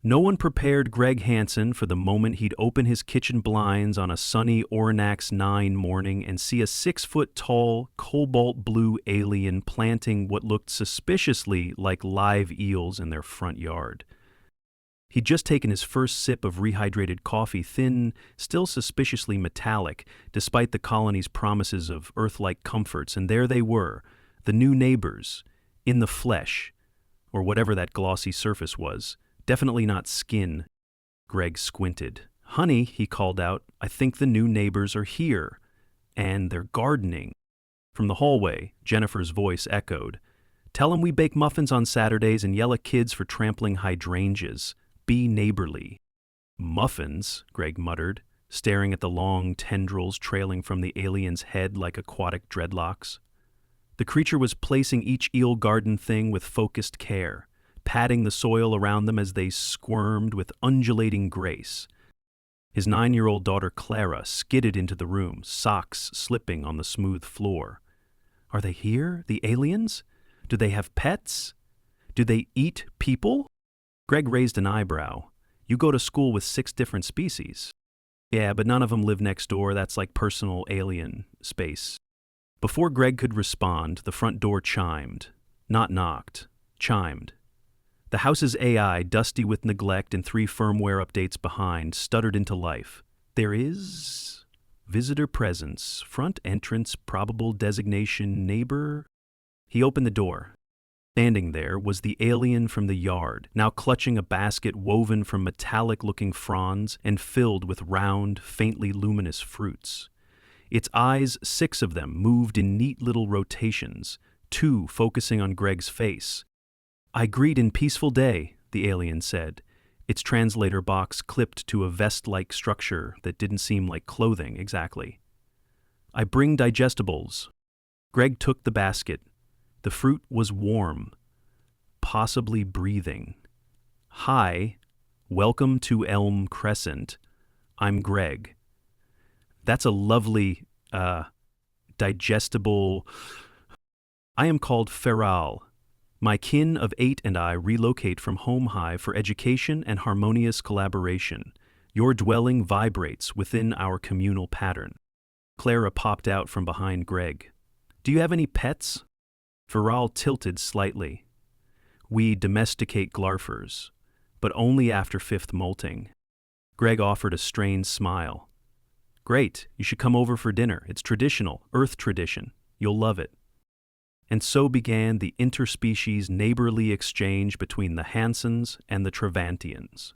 No one prepared Greg Hansen for the moment he'd open his kitchen blinds on a sunny Ornax 9 morning and see a 6-foot-tall, cobalt-blue alien planting what looked suspiciously like live eels in their front yard. He'd just taken his first sip of rehydrated coffee, thin, still suspiciously metallic, despite the colony's promises of Earth-like comforts, and there they were, the new neighbors, in the flesh, or whatever that glossy surface was. Definitely not skin. Greg squinted. "Honey," he called out, "I think the new neighbors are here. And they're gardening." From the hallway, Jennifer's voice echoed. "Tell 'em we bake muffins on Saturdays and yell at kids for trampling hydrangeas. Be neighborly." "Muffins," Greg muttered, staring at the long tendrils trailing from the alien's head like aquatic dreadlocks. The creature was placing each eel garden thing with focused care, patting the soil around them as they squirmed with undulating grace. His 9-year-old daughter Clara skidded into the room, socks slipping on the smooth floor. "Are they here, the aliens? Do they have pets? Do they eat people?" Greg raised an eyebrow. "You go to school with 6 different species." "Yeah, but none of them live next door. That's like personal alien space." Before Greg could respond, the front door chimed. Not knocked. Chimed. The house's AI, dusty with neglect and 3 firmware updates behind, stuttered into life. "There is visitor presence, front entrance, probable designation, neighbor." He opened the door. Standing there was the alien from the yard, now clutching a basket woven from metallic-looking fronds and filled with round, faintly luminous fruits. Its eyes, 6 of them, moved in neat little rotations, 2 focusing on Greg's face. "I greet in peaceful day," the alien said, its translator box clipped to a vest-like structure that didn't seem like clothing exactly. "I bring digestibles." Greg took the basket. The fruit was warm, possibly breathing. "Hi, welcome to Elm Crescent. I'm Greg." "That's a lovely, digestible." "I am called Feral. My kin of 8 and I relocate from Home Hive for education and harmonious collaboration. Your dwelling vibrates within our communal pattern." Clara popped out from behind Greg. "Do you have any pets?" Feral tilted slightly. "We domesticate glarfers, but only after 5th molting." Greg offered a strained smile. "Great, you should come over for dinner. It's traditional, Earth tradition. You'll love it." And so began the interspecies neighborly exchange between the Hansens and the Trevantians.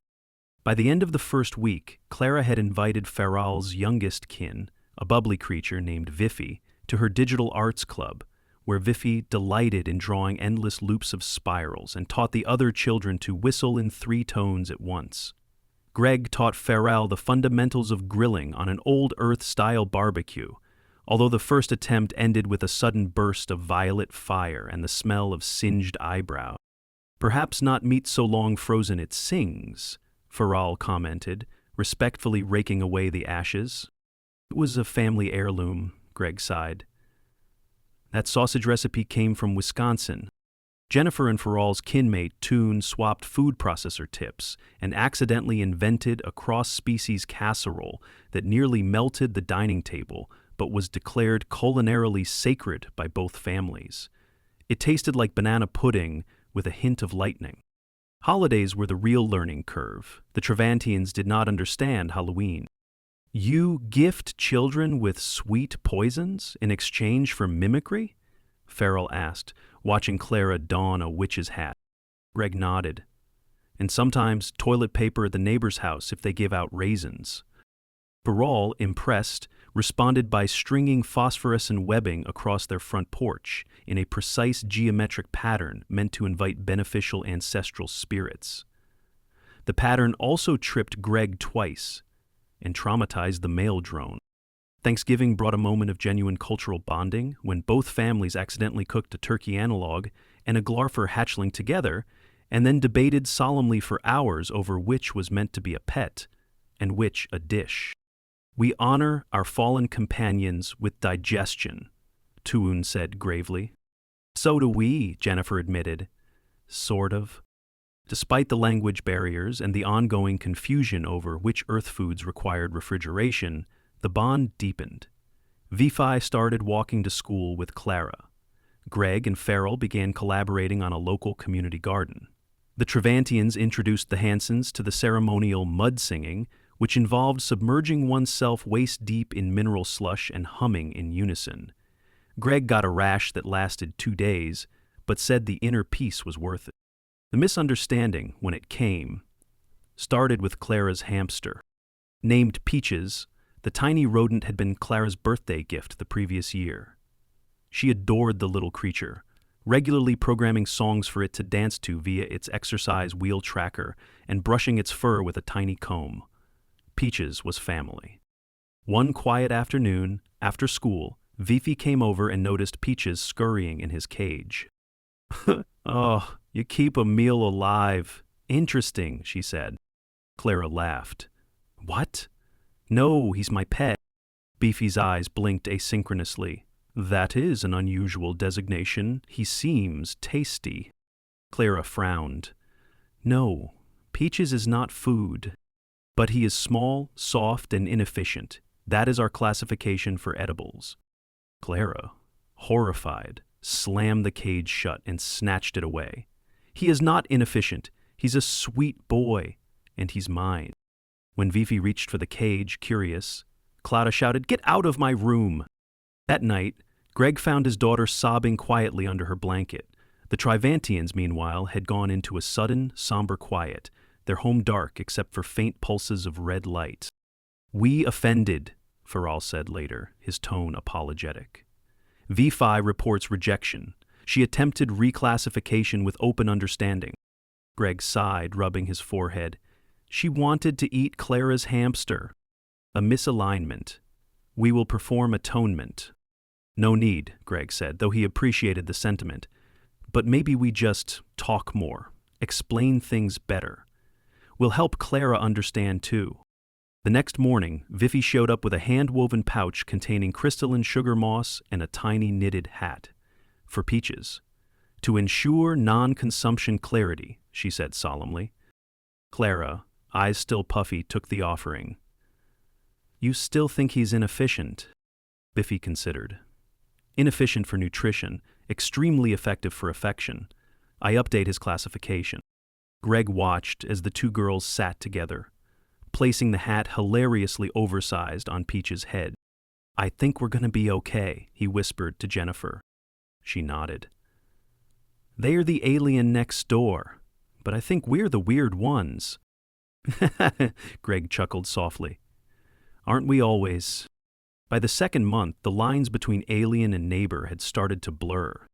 By the end of the first week, Clara had invited Feral's youngest kin, a bubbly creature named Viffy, to her digital arts club, where Viffy delighted in drawing endless loops of spirals and taught the other children to whistle in 3 tones at once. Greg taught Feral the fundamentals of grilling on an old Earth-style barbecue, although the first attempt ended with a sudden burst of violet fire and the smell of singed eyebrow. "Perhaps not meat so long frozen it sings," Feral commented, respectfully raking away the ashes. "It was a family heirloom," Greg sighed. "That sausage recipe came from Wisconsin." Jennifer and Feral's kinmate Toon swapped food processor tips and accidentally invented a cross-species casserole that nearly melted the dining table, but was declared culinarily sacred by both families. It tasted like banana pudding with a hint of lightning. Holidays were the real learning curve. The Trevantians did not understand Halloween. "You gift children with sweet poisons in exchange for mimicry?" Feral asked, watching Clara don a witch's hat. Greg nodded. "And sometimes toilet paper at the neighbor's house if they give out raisins." Feral, impressed, responded by stringing phosphorescent webbing across their front porch in a precise geometric pattern meant to invite beneficial ancestral spirits. The pattern also tripped Greg twice and traumatized the male drone. Thanksgiving brought a moment of genuine cultural bonding when both families accidentally cooked a turkey analog and a glarfer hatchling together and then debated solemnly for hours over which was meant to be a pet and which a dish. "We honor our fallen companions with digestion," Toon said gravely. "So do we," Jennifer admitted. "Sort of." Despite the language barriers and the ongoing confusion over which Earth foods required refrigeration, the bond deepened. Vifi started walking to school with Clara. Greg and Farrell began collaborating on a local community garden. The Trevantians introduced the Hansons to the ceremonial mud singing, which involved submerging oneself waist-deep in mineral slush and humming in unison. Greg got a rash that lasted 2 days, but said the inner peace was worth it. The misunderstanding, when it came, started with Clara's hamster. Named Peaches, the tiny rodent had been Clara's birthday gift the previous year. She adored the little creature, regularly programming songs for it to dance to via its exercise wheel tracker and brushing its fur with a tiny comb. Peaches was family. One quiet afternoon, after school, Vifi came over and noticed Peaches scurrying in his cage. "Oh, you keep a meal alive. Interesting," she said. Clara laughed. "What?" "No, he's my pet." Beefy's eyes blinked asynchronously. "That is an unusual designation. He seems tasty." Clara frowned. "No, Peaches is not food. But he is small, soft, and inefficient. That is our classification for edibles." Clara, horrified, slammed the cage shut and snatched it away. "He is not inefficient. He's a sweet boy, and he's mine." When Vifi reached for the cage, curious, Clara shouted, "Get out of my room!" That night, Greg found his daughter sobbing quietly under her blanket. The Trivantians, meanwhile, had gone into a sudden, somber quiet, their home dark except for faint pulses of red light. "We offended," Farrell said later, his tone apologetic. Vifi reports rejection. She attempted reclassification with open understanding. Greg sighed, rubbing his forehead. She wanted to eat Clara's hamster. A misalignment. We will perform atonement. No need, Greg said, though he appreciated the sentiment. But maybe we just talk more, explain things better. We'll help Clara understand too. The next morning, Vifi showed up with a hand-woven pouch containing crystalline sugar moss and a tiny knitted hat. For Peaches. To ensure non-consumption clarity, she said solemnly. Clara, eyes still puffy, took the offering. You still think he's inefficient? Biffy considered. Inefficient for nutrition, extremely effective for affection. I update his classification. Greg watched as the two girls sat together, placing the hat hilariously oversized on Peach's head. I think we're going to be okay, he whispered to Jennifer. She nodded. They are the alien next door, but I think we're the weird ones. Greg chuckled softly. Aren't we always? By the second month, the lines between alien and neighbor had started to blur.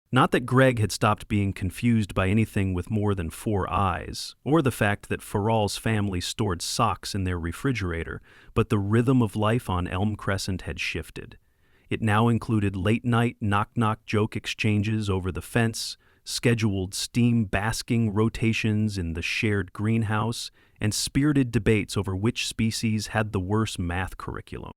Not that Greg had stopped being confused by anything with more than 4 eyes, or the fact that Farrell's family stored socks in their refrigerator, but the rhythm of life on Elm Crescent had shifted. It now included late-night knock-knock joke exchanges over the fence, scheduled steam basking rotations in the shared greenhouse, and spirited debates over which species had the worst math curriculum.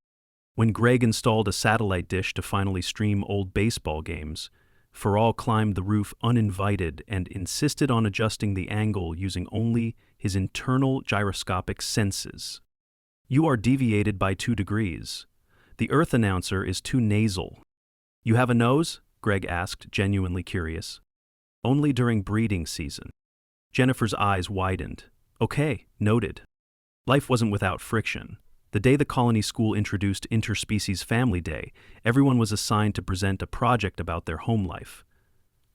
When Greg installed a satellite dish to finally stream old baseball games, Farrell climbed the roof uninvited and insisted on adjusting the angle using only his internal gyroscopic senses. You are deviated by 2 degrees. The Earth announcer is too nasal. You have a nose? Greg asked, genuinely curious. Only during breeding season. Jennifer's eyes widened. Okay, noted. Life wasn't without friction. The day the colony school introduced Interspecies Family Day, everyone was assigned to present a project about their home life.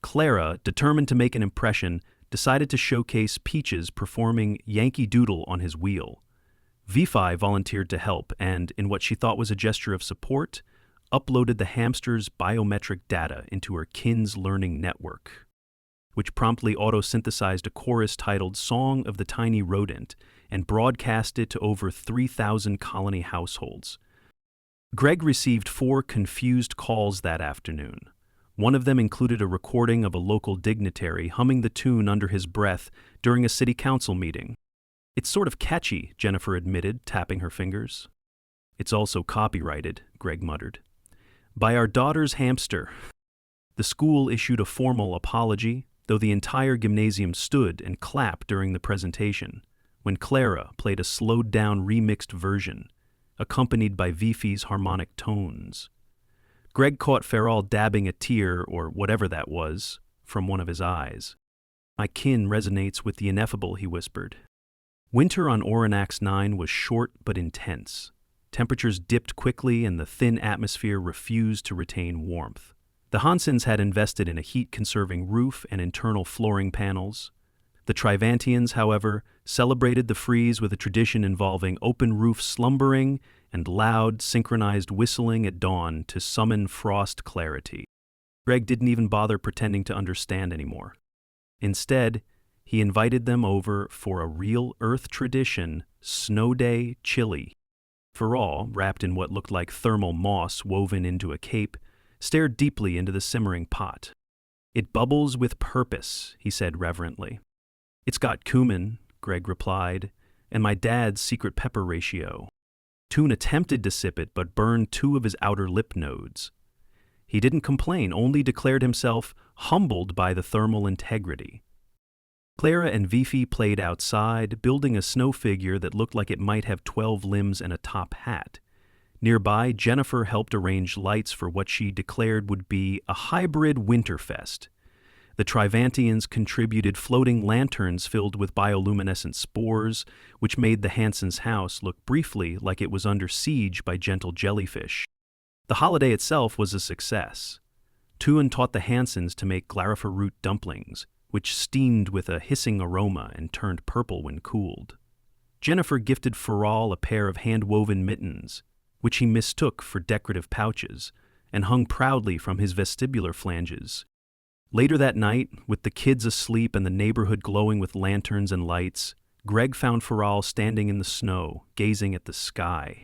Clara, determined to make an impression, decided to showcase Peaches performing Yankee Doodle on his wheel. Vifi volunteered to help and, in what she thought was a gesture of support, uploaded the hamster's biometric data into her kin's learning network, which promptly auto-synthesized a chorus titled Song of the Tiny Rodent and broadcast it to over 3,000 colony households. Greg received 4 confused calls that afternoon. One of them included a recording of a local dignitary humming the tune under his breath during a city council meeting. It's sort of catchy, Jennifer admitted, tapping her fingers. It's also copyrighted, Greg muttered. By our daughter's hamster. The school issued a formal apology, though the entire gymnasium stood and clapped during the presentation, when Clara played a slowed-down remixed version, accompanied by Vifi's harmonic tones. Greg caught Feral dabbing a tear, or whatever that was, from one of his eyes. "My kin resonates with the ineffable," he whispered. Winter on Oranax 9 was short but intense. Temperatures dipped quickly and the thin atmosphere refused to retain warmth. The Hansens had invested in a heat-conserving roof and internal flooring panels. The Trivantians, however, celebrated the freeze with a tradition involving open-roof slumbering and loud, synchronized whistling at dawn to summon frost clarity. Greg didn't even bother pretending to understand anymore. Instead, he invited them over for a real Earth tradition, Snow Day Chili. Feral, wrapped in what looked like thermal moss woven into a cape, stared deeply into the simmering pot. "It bubbles with purpose," he said reverently. "It's got cumin," Greg replied, "and my dad's secret pepper ratio." Toon attempted to sip it but burned 2 of his outer lip nodes. He didn't complain, only declared himself humbled by the thermal integrity. Clara and Vifi played outside, building a snow figure that looked like it might have 12 limbs and a top hat. Nearby, Jennifer helped arrange lights for what she declared would be a hybrid Winterfest. The Trivantians contributed floating lanterns filled with bioluminescent spores, which made the Hansens' house look briefly like it was under siege by gentle jellyfish. The holiday itself was a success. Tuan taught the Hansens to make glarifer root dumplings, which steamed with a hissing aroma and turned purple when cooled. Jennifer gifted Feral a pair of hand-woven mittens, which he mistook for decorative pouches, and hung proudly from his vestibular flanges. Later that night, with the kids asleep and the neighborhood glowing with lanterns and lights, Greg found Feral standing in the snow, gazing at the sky.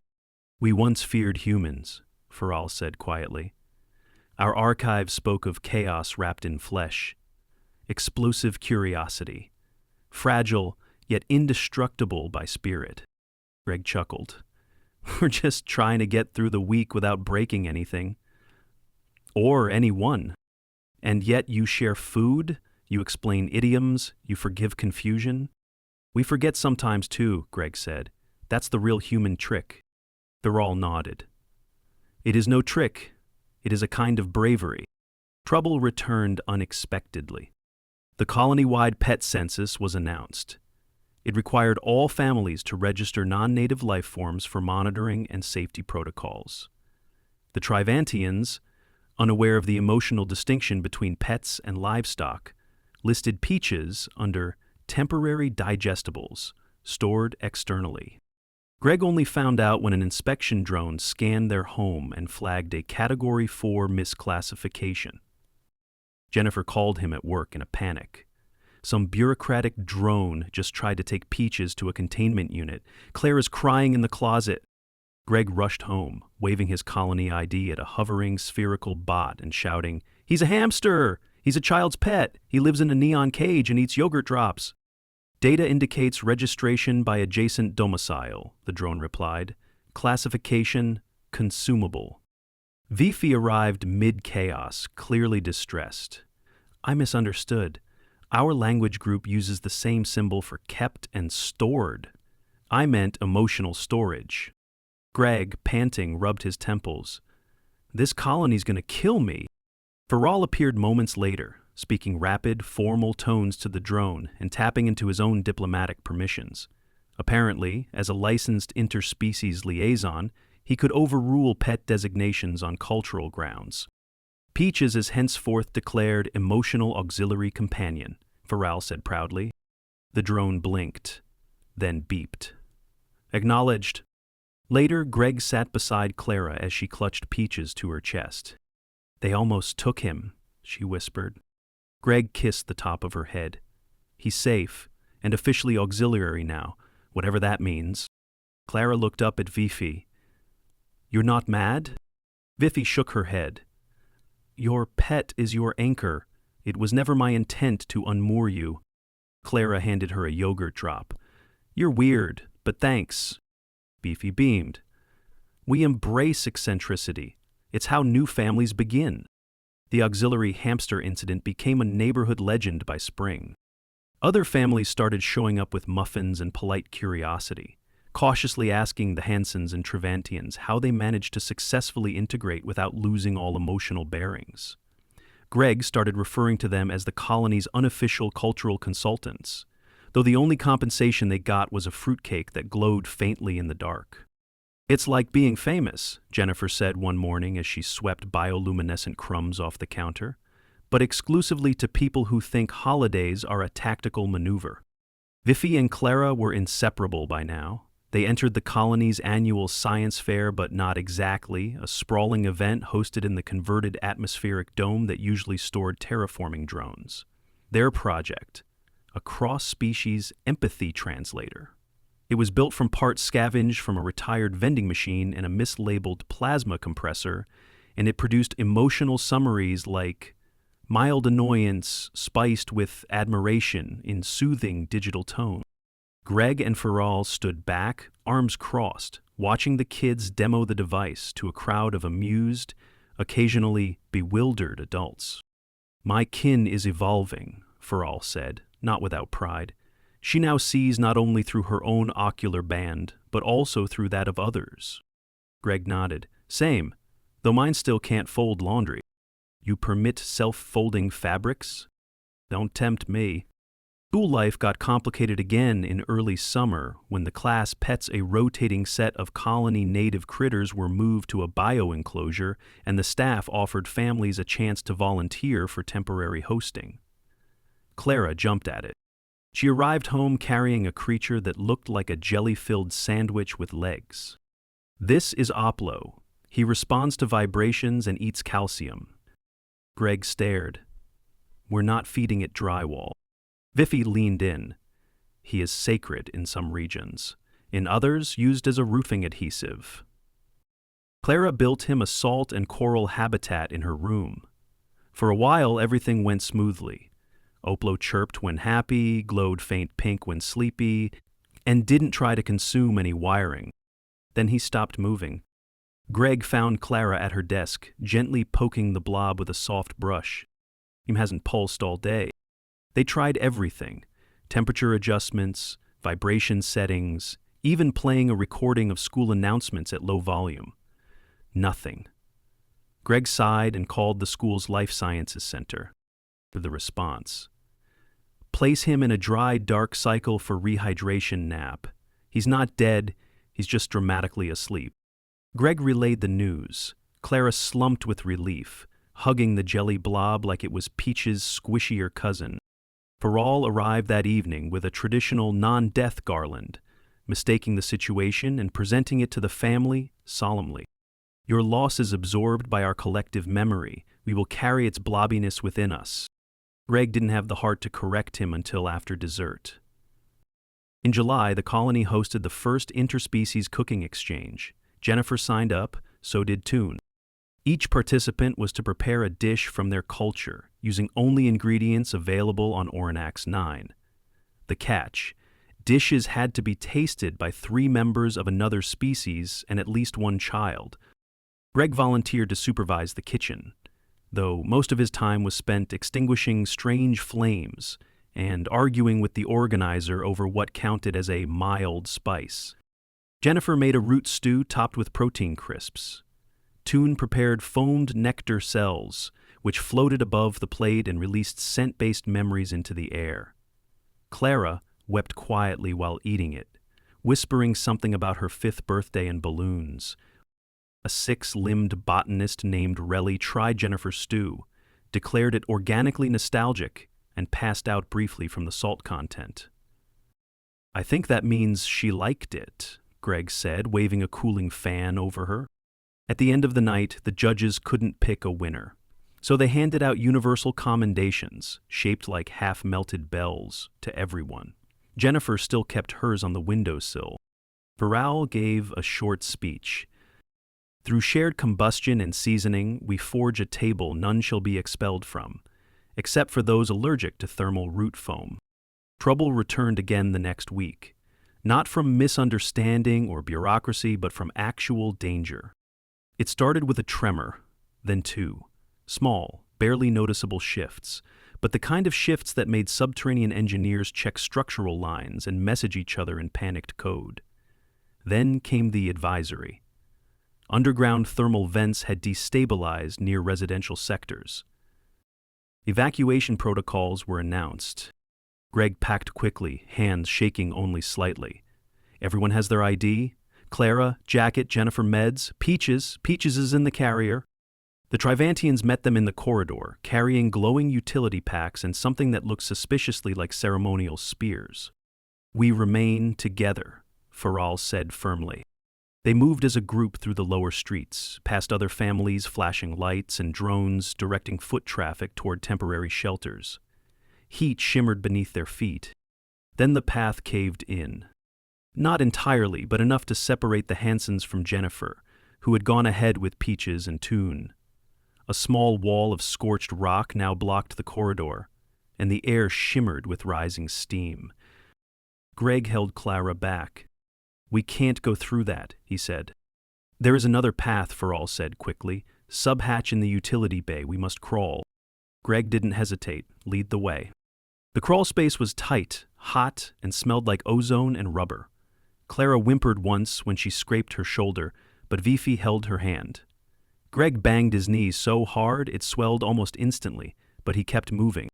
"We once feared humans," Feral said quietly. "Our archives spoke of chaos wrapped in flesh, explosive curiosity, fragile yet indestructible by spirit." Greg chuckled. "We're just trying to get through the week without breaking anything. Or anyone. And yet you share food, you explain idioms, you forgive confusion." "We forget sometimes too," Greg said. "That's the real human trick." Feral nodded. "It is no trick. It is a kind of bravery." Trouble returned unexpectedly. The colony-wide pet census was announced. It required all families to register non-native life forms for monitoring and safety protocols. The Trivantians, unaware of the emotional distinction between pets and livestock, listed peaches under temporary digestibles, stored externally. Greg only found out when an inspection drone scanned their home and flagged a Category 4 misclassification. Jennifer called him at work in a panic. Some bureaucratic drone just tried to take Peaches to a containment unit. Clara's crying in the closet. Greg rushed home, waving his colony ID at a hovering spherical bot and shouting, "He's a hamster! He's a child's pet! He lives in a neon cage and eats yogurt drops!" "Data indicates registration by adjacent domicile," the drone replied. "Classification, consumable." Vifi arrived mid-chaos, clearly distressed. "I misunderstood. Our language group uses the same symbol for kept and stored. I meant emotional storage." Greg, panting, rubbed his temples. "This colony's gonna kill me." Feral appeared moments later, speaking rapid, formal tones to the drone and tapping into his own diplomatic permissions. Apparently, as a licensed interspecies liaison, he could overrule pet designations on cultural grounds. "Peaches is henceforth declared emotional auxiliary companion," Feral said proudly. The drone blinked, then beeped. "Acknowledged." Later, Greg sat beside Clara as she clutched Peaches to her chest. "They almost took him," she whispered. Greg kissed the top of her head. "He's safe, and officially auxiliary now, whatever that means." Clara looked up at Vifi. "You're not mad?" Vifi shook her head. "Your pet is your anchor. It was never my intent to unmoor you." Clara handed her a yogurt drop. "You're weird, but thanks." Vifi beamed. "We embrace eccentricity. It's how new families begin." The auxiliary hamster incident became a neighborhood legend by spring. Other families started showing up with muffins and polite curiosity, cautiously asking the Hansons and Trevantians how they managed to successfully integrate without losing all emotional bearings. Greg started referring to them as the colony's unofficial cultural consultants, though the only compensation they got was a fruitcake that glowed faintly in the dark. "It's like being famous," Jennifer said one morning as she swept bioluminescent crumbs off the counter, "but exclusively to people who think holidays are a tactical maneuver." Viffy and Clara were inseparable by now. They entered the colony's annual science fair, but not exactly, a sprawling event hosted in the converted atmospheric dome that usually stored terraforming drones. Their project, a cross-species empathy translator. It was built from parts scavenged from a retired vending machine and a mislabeled plasma compressor, and it produced emotional summaries like mild annoyance spiced with admiration in soothing digital tone. Greg and Farrell stood back, arms crossed, watching the kids demo the device to a crowd of amused, occasionally bewildered adults. "My kin is evolving," Farrell said, not without pride. "She now sees not only through her own ocular band, but also through that of others." Greg nodded. "Same, though mine still can't fold laundry." "You permit self-folding fabrics?" "Don't tempt me." School life got complicated again in early summer when the class pets, a rotating set of colony native critters, were moved to a bio-enclosure and the staff offered families a chance to volunteer for temporary hosting. Clara jumped at it. She arrived home carrying a creature that looked like a jelly-filled sandwich with legs. "This is Oplo. He responds to vibrations and eats calcium." Greg stared. "We're not feeding it drywall." Viffy leaned in. "He is sacred in some regions. In others, used as a roofing adhesive." Clara built him a salt and coral habitat in her room. For a while, everything went smoothly. Oplo chirped when happy, glowed faint pink when sleepy, and didn't try to consume any wiring. Then he stopped moving. Greg found Clara at her desk, gently poking the blob with a soft brush. "He hasn't pulsed all day." They tried everything: temperature adjustments, vibration settings, even playing a recording of school announcements at low volume. Nothing. Greg sighed and called the school's life sciences center. The response: "Place him in a dry, dark cycle for rehydration nap. He's not dead, he's just dramatically asleep." Greg relayed the news. Clara slumped with relief, hugging the jelly blob like it was Peach's squishier cousin. Farrell arrived that evening with a traditional non-death garland, mistaking the situation and presenting it to the family solemnly. "Your loss is absorbed by our collective memory. We will carry its blobbiness within us." Greg didn't have the heart to correct him until after dessert. In July, the colony hosted the first interspecies cooking exchange. Jennifer signed up, so did Toon. Each participant was to prepare a dish from their culture, using only ingredients available on Oranax 9. The catch: dishes had to be tasted by 3 members of another species and at least 1 child. Greg volunteered to supervise the kitchen, though most of his time was spent extinguishing strange flames and arguing with the organizer over what counted as a mild spice. Jennifer made a root stew topped with protein crisps. Toon prepared foamed nectar cells, which floated above the plate and released scent-based memories into the air. Clara wept quietly while eating it, whispering something about her 5th birthday and balloons. A 6-limbed botanist named Relly tried Jennifer's stew, declared it organically nostalgic, and passed out briefly from the salt content. "I think that means she liked it," Greg said, waving a cooling fan over her. At the end of the night, the judges couldn't pick a winner, so they handed out universal commendations, shaped like half-melted bells, to everyone. Jennifer still kept hers on the windowsill. Farrell gave a short speech. "Through shared combustion and seasoning, we forge a table none shall be expelled from, except for those allergic to thermal root foam." Trouble returned again the next week, not from misunderstanding or bureaucracy, but from actual danger. It started with a tremor, then 2, small, barely noticeable shifts, but the kind of shifts that made subterranean engineers check structural lines and message each other in panicked code. Then came the advisory. Underground thermal vents had destabilized near residential sectors. Evacuation protocols were announced. Greg packed quickly, hands shaking only slightly. Everyone has their ID? Clara, jacket, Jennifer, meds, Peaches. Peaches is in the carrier. The Trivantians met them in the corridor, carrying glowing utility packs and something that looked suspiciously like ceremonial spears. "We remain together," Faral said firmly. They moved as a group through the lower streets, past other families flashing lights and drones directing foot traffic toward temporary shelters. Heat shimmered beneath their feet. Then the path caved in. Not entirely, but enough to separate the Hansons from Jennifer, who had gone ahead with Peaches and Toon. A small wall of scorched rock now blocked the corridor, and the air shimmered with rising steam. Greg held Clara back. "We can't go through that," he said. "There is another path," Faral said quickly. "Subhatch in the utility bay. We must crawl." Greg didn't hesitate. "Lead the way." The crawl space was tight, hot, and smelled like ozone and rubber. Clara whimpered once when she scraped her shoulder, but Vifi held her hand. Greg banged his knee so hard it swelled almost instantly, but he kept moving.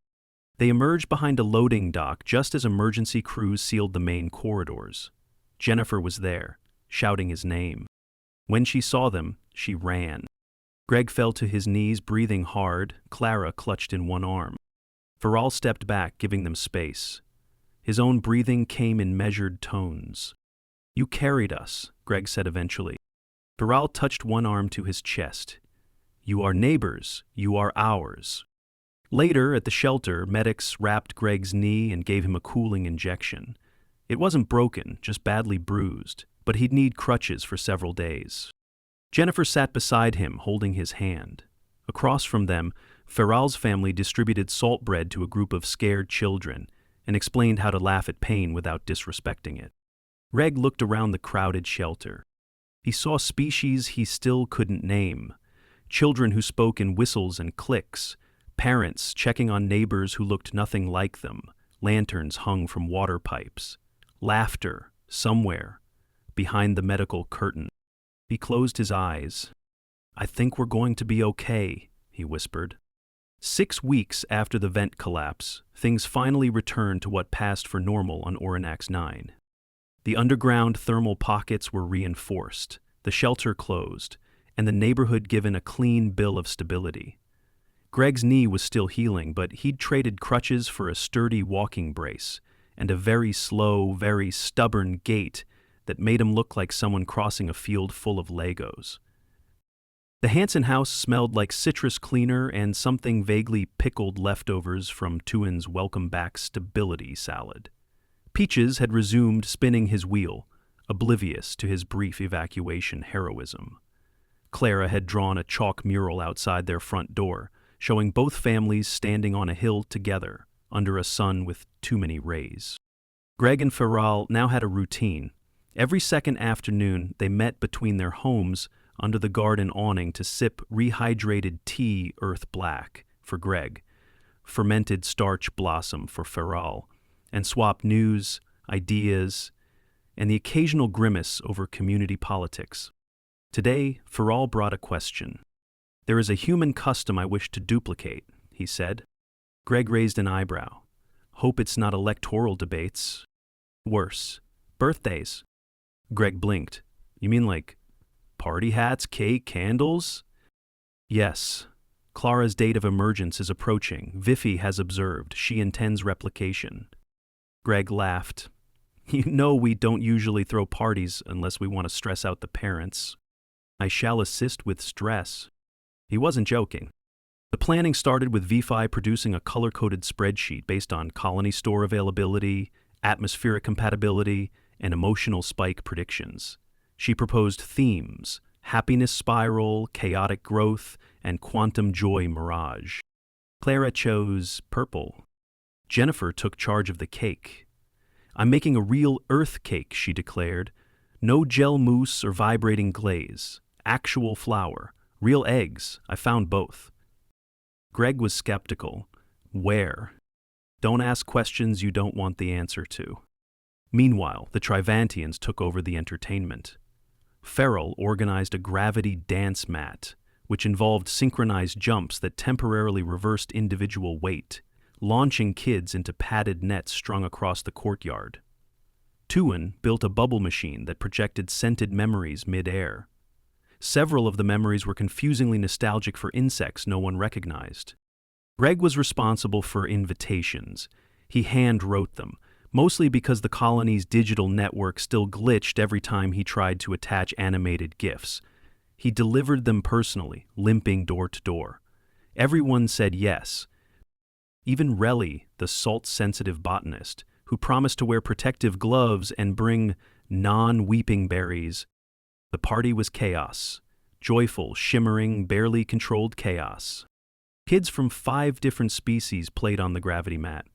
They emerged behind a loading dock just as emergency crews sealed the main corridors. Jennifer was there, shouting his name. When she saw them, she ran. Greg fell to his knees, breathing hard, Clara clutched in one arm. Faral stepped back, giving them space. His own breathing came in measured tones. "You carried us," Greg said eventually. Faral touched one arm to his chest. "You are neighbors. You are ours." Later, at the shelter, medics wrapped Greg's knee and gave him a cooling injection. It wasn't broken, just badly bruised, but he'd need crutches for several days. Jennifer sat beside him, holding his hand. Across from them, Faral's family distributed salt bread to a group of scared children and explained how to laugh at pain without disrespecting it. Greg looked around the crowded shelter. He saw species he still couldn't name, children who spoke in whistles and clicks, parents checking on neighbors who looked nothing like them, lanterns hung from water pipes, laughter somewhere behind the medical curtain. He closed his eyes. "I think we're going to be okay," he whispered. 6 weeks after the vent collapse, things finally returned to what passed for normal on Oranax 9. The underground thermal pockets were reinforced, the shelter closed, and the neighborhood given a clean bill of stability. Greg's knee was still healing, but he'd traded crutches for a sturdy walking brace and a very slow, very stubborn gait that made him look like someone crossing a field full of Legos. The Hanson house smelled like citrus cleaner and something vaguely pickled leftovers from Tuin's welcome back stability salad. Peaches had resumed spinning his wheel, oblivious to his brief evacuation heroism. Clara had drawn a chalk mural outside their front door, showing both families standing on a hill together under a sun with too many rays. Greg and Faral now had a routine. Every second afternoon, they met between their homes under the garden awning to sip rehydrated tea earth black for Greg, fermented starch blossom for Faral, and swap news, ideas, and the occasional grimace over community politics. Today, Faral brought a question. "There is a human custom I wish to duplicate," he said. Greg raised an eyebrow. "Hope it's not electoral debates. Worse, birthdays." Greg blinked. "You mean like party hats, cake, candles?" "Yes. Clara's date of emergence is approaching. Vifi has observed. She intends replication." Greg laughed. "You know we don't usually throw parties unless we want to stress out the parents." "I shall assist with stress." He wasn't joking. The planning started with Vifi producing a color-coded spreadsheet based on colony store availability, atmospheric compatibility, and emotional spike predictions. She proposed themes: happiness spiral, chaotic growth, and quantum joy mirage. Clara chose purple. Jennifer took charge of the cake. "I'm making a real earth cake," she declared. "No gel mousse or vibrating glaze. Actual flour. Real eggs. I found both." Greg was skeptical. Where? Don't ask questions you don't want the answer to. Meanwhile, the Trivantians took over the entertainment. Ferrell organized a gravity dance mat, which involved synchronized jumps that temporarily reversed individual weight, launching kids into padded nets strung across the courtyard. Tuan built a bubble machine that projected scented memories mid-air. Several of the memories were confusingly nostalgic for insects no one recognized. Greg was responsible for invitations. He hand-wrote them, mostly because the colony's digital network still glitched every time he tried to attach animated GIFs. He delivered them personally, limping door to door. Everyone said yes. Even Relly, the salt-sensitive botanist, who promised to wear protective gloves and bring non-weeping berries. The party was chaos. Joyful, shimmering, barely controlled chaos. Kids from 5 different species played on the gravity mat.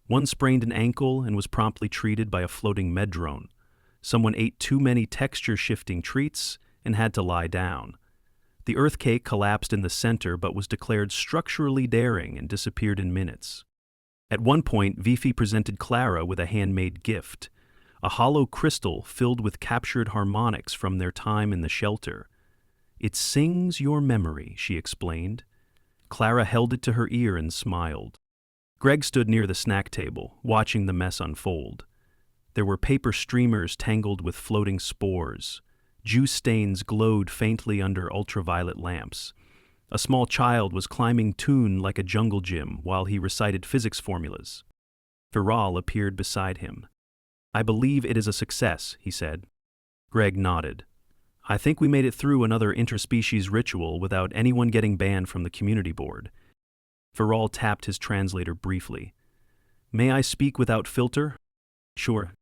One sprained an ankle and was promptly treated by a floating med drone. Someone ate too many texture-shifting treats and had to lie down. The earth cake collapsed in the center but was declared structurally daring and disappeared in minutes. At one point, Vifi presented Clara with a handmade gift, a hollow crystal filled with captured harmonics from their time in the shelter. "It sings your memory," she explained. Clara held it to her ear and smiled. Greg stood near the snack table, watching the mess unfold. There were paper streamers tangled with floating spores. Juice stains glowed faintly under ultraviolet lamps. A small child was climbing Toon like a jungle gym while he recited physics formulas. Viral appeared beside him. "I believe it is a success," he said. Greg nodded. "I think we made it through another interspecies ritual without anyone getting banned from the community board." Viral tapped his translator briefly. "May I speak without filter?" "Sure."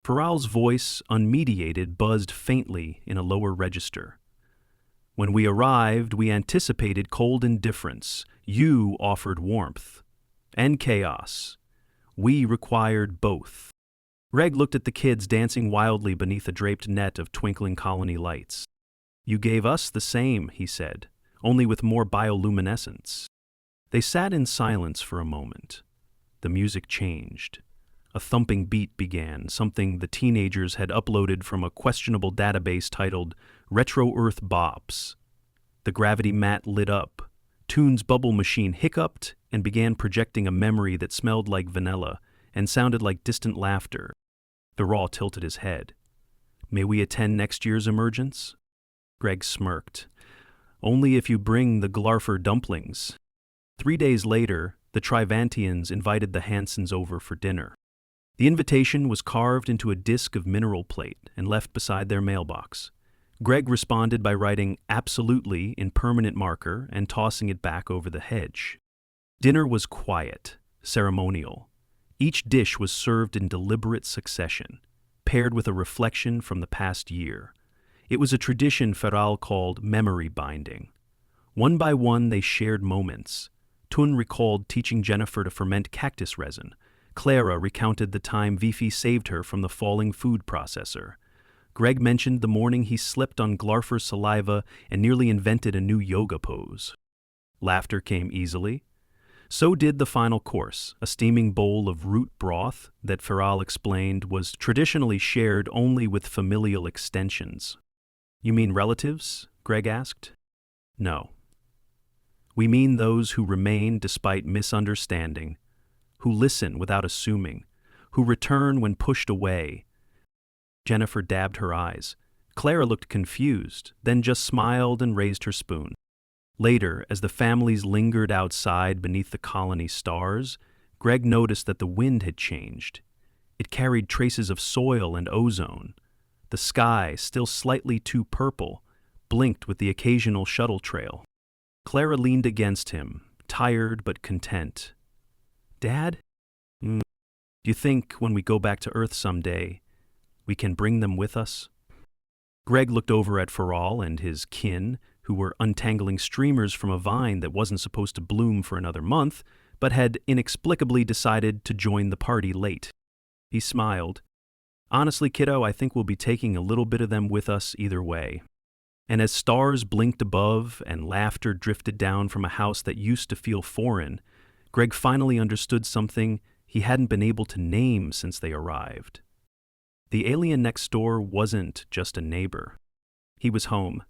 Viral's voice, unmediated, buzzed faintly in a lower register. "When we arrived, we anticipated cold indifference. You offered warmth. And chaos. We required both." Greg looked at the kids dancing wildly beneath a draped net of twinkling colony lights. "You gave us the same," he said, "only with more bioluminescence." They sat in silence for a moment. The music changed. A thumping beat began, something the teenagers had uploaded from a questionable database titled Retro Earth Bops. The gravity mat lit up. Toon's bubble machine hiccuped and began projecting a memory that smelled like vanilla and sounded like distant laughter. Viral tilted his head. "May we attend next year's emergence?" Greg smirked. "Only if you bring the Glarfer dumplings." 3 days later, the Trivantians invited the Hansons over for dinner. The invitation was carved into a disc of mineral plate and left beside their mailbox. Greg responded by writing "absolutely" in permanent marker and tossing it back over the hedge. Dinner was quiet, ceremonial. Each dish was served in deliberate succession, paired with a reflection from the past year. It was a tradition Feral called memory binding. One by one, they shared moments. Tun recalled teaching Jennifer to ferment cactus resin. Clara recounted the time Vifi saved her from the falling food processor. Greg mentioned the morning he slipped on Glarfer's saliva and nearly invented a new yoga pose. Laughter came easily. So did the final course, a steaming bowl of root broth that Feral explained was traditionally shared only with familial extensions. "You mean relatives?" Greg asked. "No. We mean those who remain despite misunderstanding, who listen without assuming, who return when pushed away." Jennifer dabbed her eyes. Clara looked confused, then just smiled and raised her spoon. Later, as the families lingered outside beneath the colony stars, Greg noticed that the wind had changed. It carried traces of soil and ozone. The sky, still slightly too purple, blinked with the occasional shuttle trail. Clara leaned against him, tired but content. "Dad? Do you think when we go back to Earth someday, we can bring them with us?" Greg looked over at Feral and his kin, who were untangling streamers from a vine that wasn't supposed to bloom for another month, but had inexplicably decided to join the party late. He smiled. "Honestly, kiddo, I think we'll be taking a little bit of them with us either way." And as stars blinked above and laughter drifted down from a house that used to feel foreign, Greg finally understood something he hadn't been able to name since they arrived. The alien next door wasn't just a neighbor. He was home,